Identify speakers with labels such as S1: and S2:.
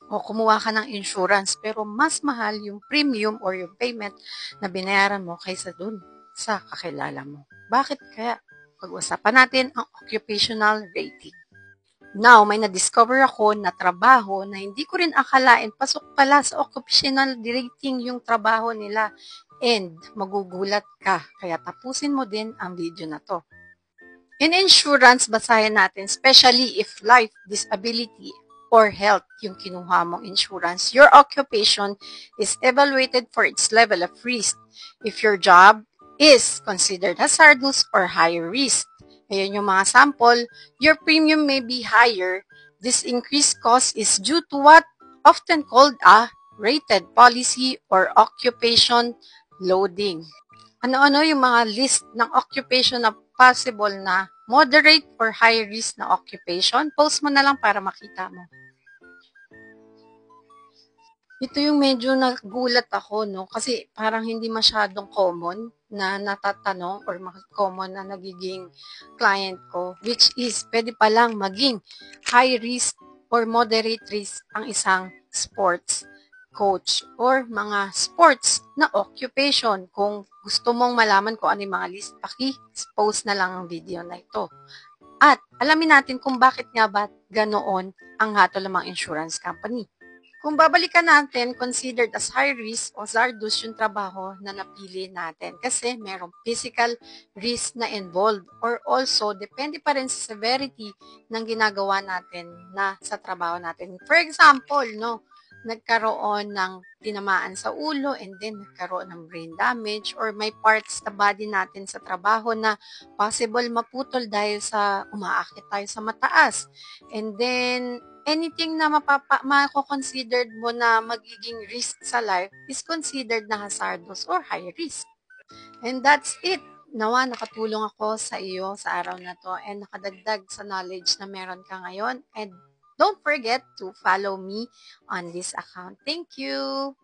S1: o kumuha ka ng insurance pero mas mahal yung premium or yung payment na binayaran mo kaysa dun sa kakilala mo. Bakit kaya? Pag-usapan natin ang occupational rating. Now, may na-discover ako na trabaho na hindi ko rin akalain pasok pala sa occupational rating yung trabaho nila. And magugulat ka. Kaya tapusin mo din ang video na to. In insurance, basahin natin, especially if life, disability, or health yung kinuha mong insurance, your occupation is evaluated for its level of risk. If your job is considered hazardous or high risk, ayan yung mga sample, your premium may be higher. This increased cost is due to what often called a rated policy or occupation loading. Ano-ano yung mga list ng occupation na possible na moderate or high risk na occupation? Post mo na lang para makita mo. Ito yung medyo nagulat ako, no? Kasi parang hindi masyadong common na natatanong or common na nagiging client ko, which is pwede palang maging high risk or moderate risk ang isang sports coach or mga sports na occupation. Kung gusto mong malaman kung ano yung mga list, paki-post na lang ang video na ito. At alamin natin kung bakit nga ba ganoon ang hatol ng mga insurance company. Kung babalikan natin, considered as high risk o hazardous yung trabaho na napili natin kasi merong physical risk na involved or also depende pa rin sa severity ng ginagawa natin na sa trabaho natin. For example, no, nagkaroon ng tinamaan sa ulo and then nagkaroon ng brain damage or may parts sa body natin sa trabaho na possible maputol dahil sa umaakit tayo sa mataas. And then, anything na mako-considered mo na magiging risk sa life is considered na hazardous or high risk. And that's it. Nawa, nakatulong ako sa iyo sa araw na to and nakadagdag sa knowledge na meron ka ngayon. And don't forget to follow me on this account. Thank you!